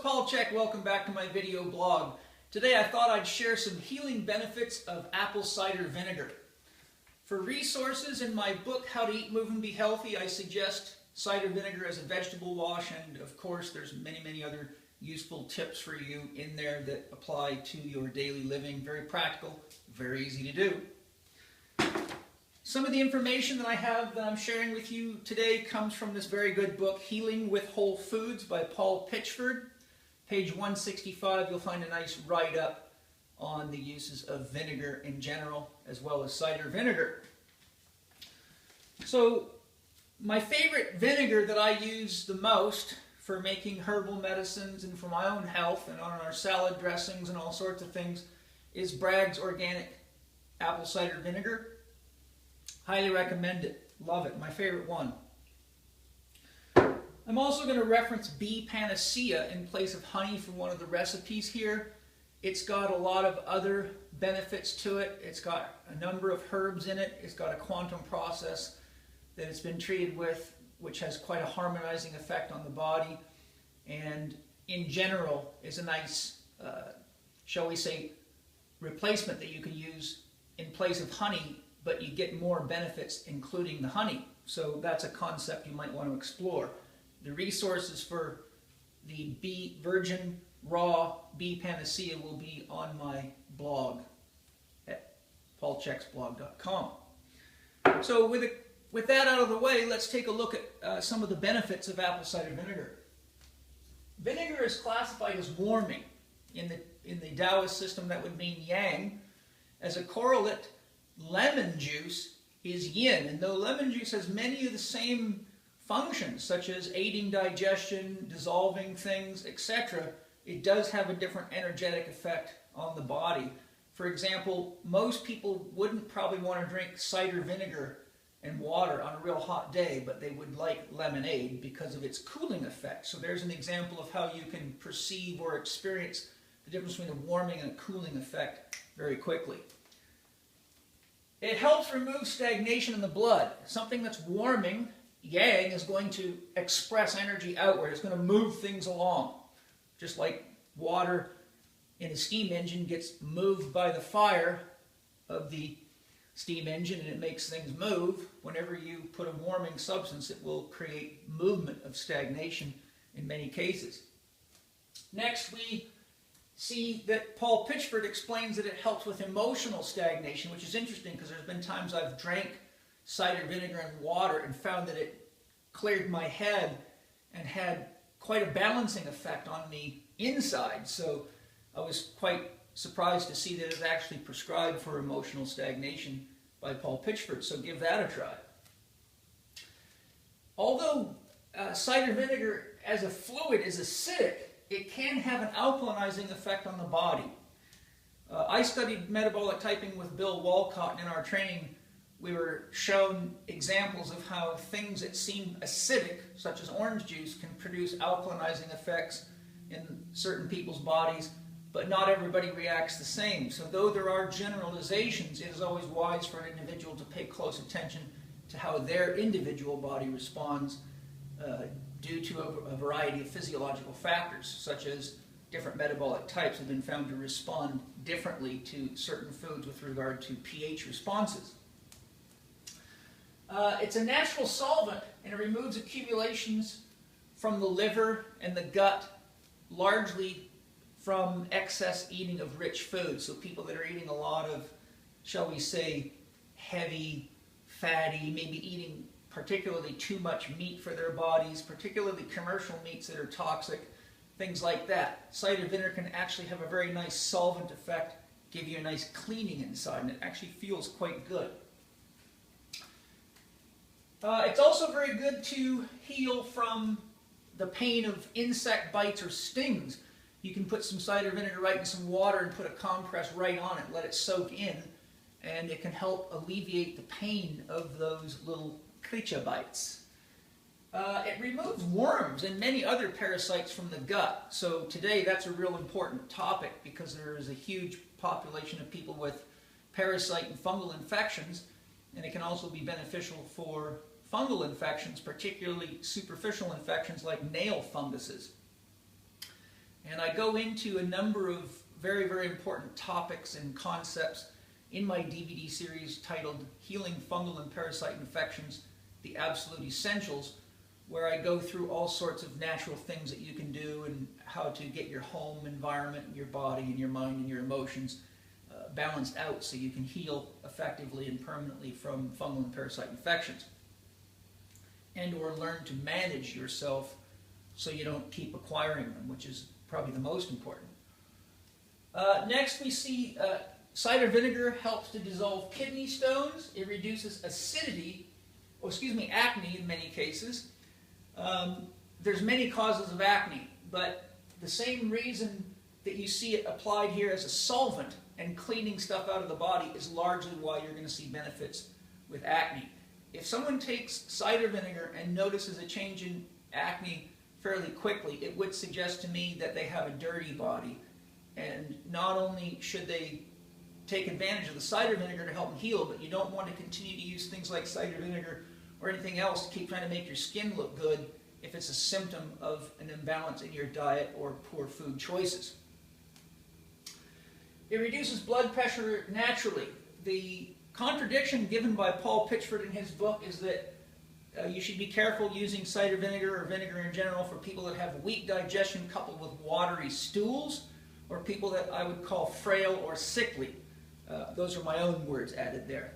Paul CHEK. Welcome back to my video blog. Today I thought I'd share some healing benefits of apple cider vinegar. For resources in my book, How to Eat, Move, and Be Healthy, I suggest cider vinegar as a vegetable wash, and of course there's many other useful tips for you in there that apply to your daily living. Very practical, very easy to do. Some of the information that I have that I'm sharing with you today comes from this very good book, Healing with Whole Foods by Paul Pitchford. Page 165, you'll find a nice write-up on the uses of vinegar in general, as well as cider vinegar. So, my favorite vinegar that I use the most for making herbal medicines and for my own health and on our salad dressings and all sorts of things is Bragg's Organic Apple Cider Vinegar. Highly recommend it. Love it. My favorite one. I'm also going to reference bee panacea in place of honey for one of the recipes here. It's got a lot of other benefits to it. It's got a number of herbs in it. It's got a quantum process that it's been treated with, which has quite a harmonizing effect on the body, and in general is a nice, shall we say, replacement that you can use in place of honey, but you get more benefits including the honey. So that's a concept you might want to explore. The resources for the virgin raw bee panacea will be on my blog at paulcheksblog.com. So with that out of the way, let's take a look at some of the benefits of apple cider vinegar. Vinegar is classified as warming. In the Taoist system, that would mean yang. As a correlate, lemon juice is yin, and though lemon juice has many of the same functions, such as aiding digestion, dissolving things, etc., it does have a different energetic effect on the body. For example, most people wouldn't probably want to drink cider vinegar and water on a real hot day, but they would like lemonade because of its cooling effect. So there's an example of how you can perceive or experience the difference between a warming and a cooling effect very quickly. It helps remove stagnation in the blood. Something that's warming, yang, is going to express energy outward. It's going to move things along. Just like water in a steam engine gets moved by the fire of the steam engine and it makes things move. Whenever you put a warming substance, it will create movement of stagnation in many cases. Next, we see that Paul Pitchford explains that it helps with emotional stagnation, which is interesting because there's been times I've drank cider vinegar and water and found that it cleared my head and had quite a balancing effect on the inside. So I was quite surprised to see that it's actually prescribed for emotional stagnation by Paul Pitchford, so give that a try. Although cider vinegar as a fluid is acidic, it can have an alkalinizing effect on the body. I studied metabolic typing with Bill Walcott, and in our training we were shown examples of how things that seem acidic, such as orange juice, can produce alkalinizing effects in certain people's bodies, but not everybody reacts the same. So though there are generalizations, it is always wise for an individual to pay close attention to how their individual body responds due to a variety of physiological factors, such as different metabolic types have been found to respond differently to certain foods with regard to pH responses. It's a natural solvent, and it removes accumulations from the liver and the gut, largely from excess eating of rich foods. So people that are eating a lot of, shall we say, heavy, fatty, maybe eating particularly too much meat for their bodies, particularly commercial meats that are toxic, things like that. Cider vinegar can actually have a very nice solvent effect, give you a nice cleaning inside, and it actually feels quite good. It's also very good to heal from the pain of insect bites or stings. You can put some cider vinegar right in some water and put a compress right on it, let it soak in, and it can help alleviate the pain of those little creature bites. It removes worms and many other parasites from the gut. So today that's a real important topic because there is a huge population of people with parasite and fungal infections, and it can also be beneficial for fungal infections, particularly superficial infections like nail funguses. And I go into a number of very, very important topics and concepts in my DVD series titled Healing Fungal and Parasite Infections, The Absolute Essentials, where I go through all sorts of natural things that you can do and how to get your home environment and your body and your mind and your emotions balanced out so you can heal effectively and permanently from fungal and parasite infections, and or learn to manage yourself so you don't keep acquiring them, which is probably the most important. Next we see cider vinegar helps to dissolve kidney stones. It reduces acidity, acne in many cases. There's many causes of acne, but the same reason that you see it applied here as a solvent and cleaning stuff out of the body is largely why you're going to see benefits with acne. If someone takes cider vinegar and notices a change in acne fairly quickly, it would suggest to me that they have a dirty body. And not only should they take advantage of the cider vinegar to help them heal, but you don't want to continue to use things like cider vinegar or anything else to keep trying to make your skin look good if it's a symptom of an imbalance in your diet or poor food choices. It reduces blood pressure naturally. The contradiction given by Paul Pitchford in his book is that you should be careful using cider vinegar or vinegar in general for people that have weak digestion coupled with watery stools, or people that I would call frail or sickly. Those are my own words added there.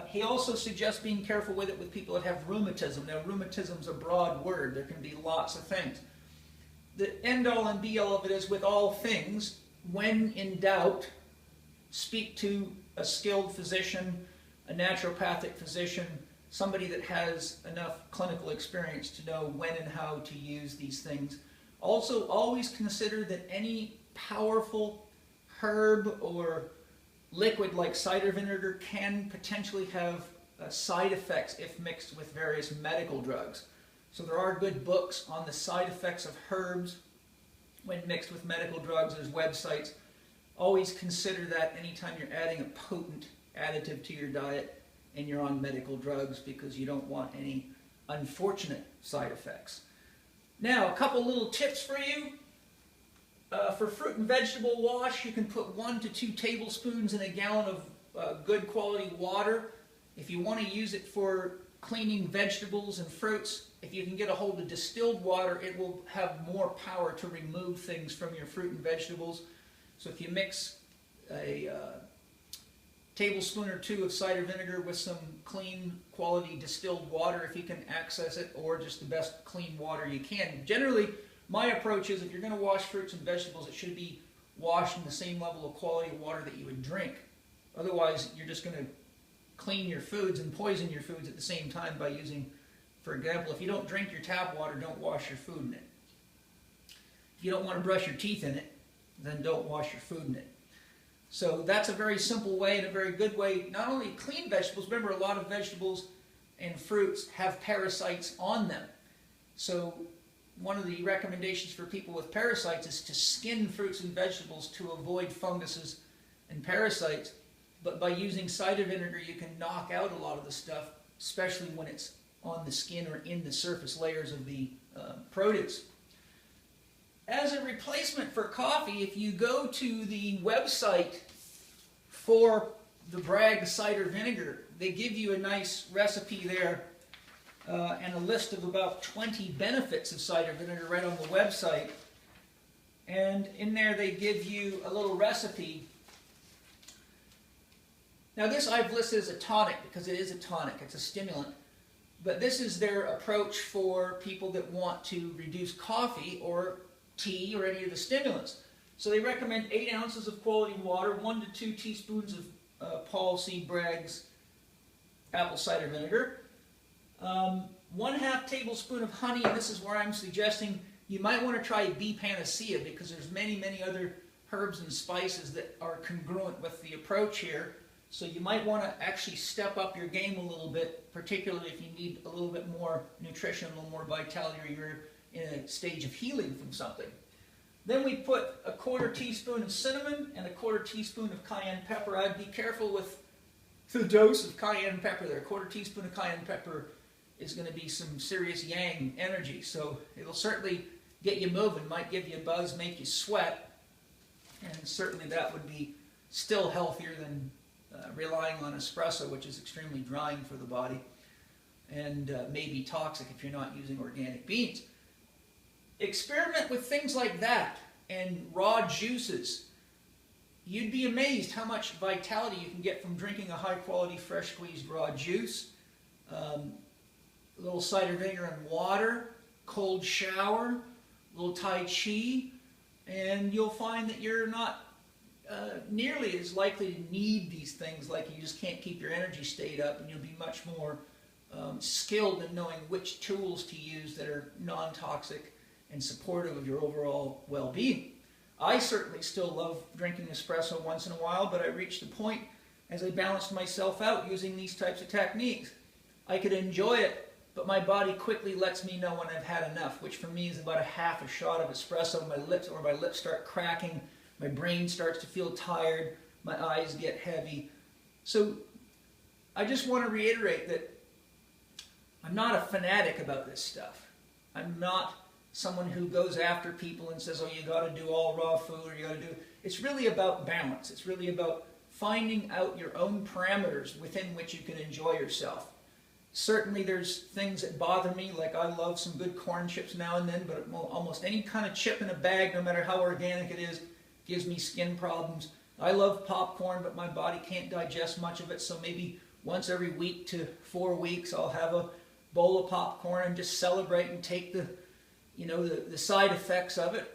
He also suggests being careful with it with people that have rheumatism. Now, rheumatism's a broad word. There can be lots of things. The end-all and be-all of it is, with all things, when in doubt, speak to a skilled physician, a naturopathic physician, somebody that has enough clinical experience to know when and how to use these things. Also, always consider that any powerful herb or liquid like cider vinegar can potentially have side effects if mixed with various medical drugs. So there are good books on the side effects of herbs when mixed with medical drugs. There's websites. Always consider that anytime you're adding a potent additive to your diet and you're on medical drugs, because you don't want any unfortunate side effects. Now, a couple little tips for you. For fruit and vegetable wash, you can put 1 to 2 tablespoons in a gallon of good quality water. If you want to use it for cleaning vegetables and fruits, if you can get a hold of distilled water, it will have more power to remove things from your fruit and vegetables. So if you mix a tablespoon or 2 of cider vinegar with some clean quality distilled water, if you can access it, or just the best clean water you can. Generally, my approach is, if you're going to wash fruits and vegetables, it should be washed in the same level of quality of water that you would drink. Otherwise, you're just going to clean your foods and poison your foods at the same time by using, for example, if you don't drink your tap water, don't wash your food in it. If you don't want to brush your teeth in it, then don't wash your food in it. So that's a very simple way and a very good way, not only to clean vegetables. Remember, a lot of vegetables and fruits have parasites on them. So one of the recommendations for people with parasites is to skin fruits and vegetables to avoid funguses and parasites. But by using cider vinegar, you can knock out a lot of the stuff, especially when it's on the skin or in the surface layers of the produce. As a replacement for coffee, if you go to the website for the Bragg cider vinegar, they give you a nice recipe there and a list of about 20 benefits of cider vinegar right on the website. And in there they give you a little recipe. Now this I've listed as a tonic because it is a tonic, it's a stimulant. But this is their approach for people that want to reduce coffee or tea or any of the stimulants. So they recommend 8 ounces of quality water, 1 to 2 teaspoons of Paul C. Bragg's apple cider vinegar, 1/2 tablespoon of honey, and this is where I'm suggesting you might want to try bee panacea, because there's many, many other herbs and spices that are congruent with the approach here. So you might want to actually step up your game a little bit, particularly if you need a little bit more nutrition, a little more vitality, or you're in a stage of healing from something. Then we put 1/4 teaspoon of cinnamon and 1/4 teaspoon of cayenne pepper. I'd be careful with the dose of cayenne pepper there. 1/4 teaspoon of cayenne pepper is going to be some serious yang energy, so it'll certainly get you moving, might give you a buzz, make you sweat, and certainly that would be still healthier than relying on espresso, which is extremely drying for the body and may be toxic if you're not using organic beans. Experiment with things like that and raw juices. You'd be amazed how much vitality you can get from drinking a high-quality, fresh squeezed raw juice. A little cider vinegar and water, cold shower, a little Tai Chi, and you'll find that you're not nearly as likely to need these things, like you just can't keep your energy state up, and you'll be much more skilled in knowing which tools to use that are non-toxic and supportive of your overall well-being. I certainly still love drinking espresso once in a while, but I reached a point as I balanced myself out using these types of techniques. I could enjoy it, but my body quickly lets me know when I've had enough, which for me is about a half a shot of espresso. My lips start cracking, my brain starts to feel tired, my eyes get heavy. So I just want to reiterate that I'm not a fanatic about this stuff. I'm not someone who goes after people and says, oh, you got to do all raw food, or you got to do... It's really about balance. It's really about finding out your own parameters within which you can enjoy yourself. Certainly there's things that bother me, like I love some good corn chips now and then, but almost any kind of chip in a bag, no matter how organic it is, gives me skin problems. I love popcorn, but my body can't digest much of it, so maybe once every week to 4 weeks I'll have a bowl of popcorn and just celebrate and take the side effects of it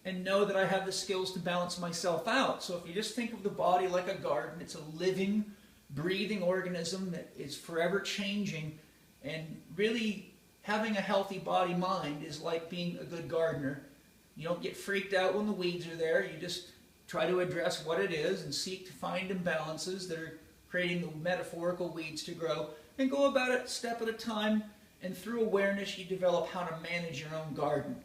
and know that I have the skills to balance myself out. So if you just think of the body like a garden, it's a living, breathing organism that is forever changing, and really having a healthy body-mind is like being a good gardener. You don't get freaked out when the weeds are there. You just try to address what it is and seek to find imbalances that are creating the metaphorical weeds to grow, and go about it step at a time, and through awareness you develop how to manage your own garden.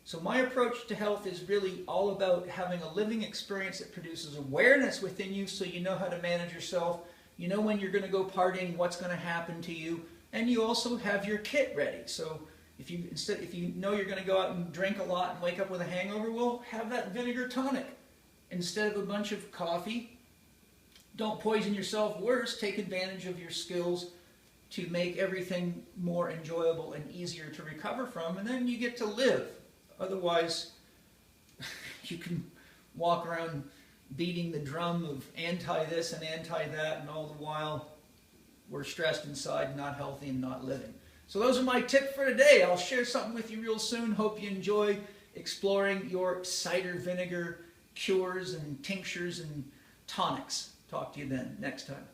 So my approach to health is really all about having a living experience that produces awareness within you, so you know how to manage yourself, you know when you're going to go partying, what's going to happen to you, and you also have your kit ready. So if you know you're going to go out and drink a lot and wake up with a hangover, well, have that vinegar tonic instead of a bunch of coffee. Don't poison yourself worse. Take advantage of your skills to make everything more enjoyable and easier to recover from, and then you get to live. Otherwise, you can walk around beating the drum of anti-this and anti-that, and all the while we're stressed inside, not healthy, and not living. So those are my tips for today. I'll share something with you real soon. Hope you enjoy exploring your cider vinegar cures and tinctures and tonics. Talk to you then next time.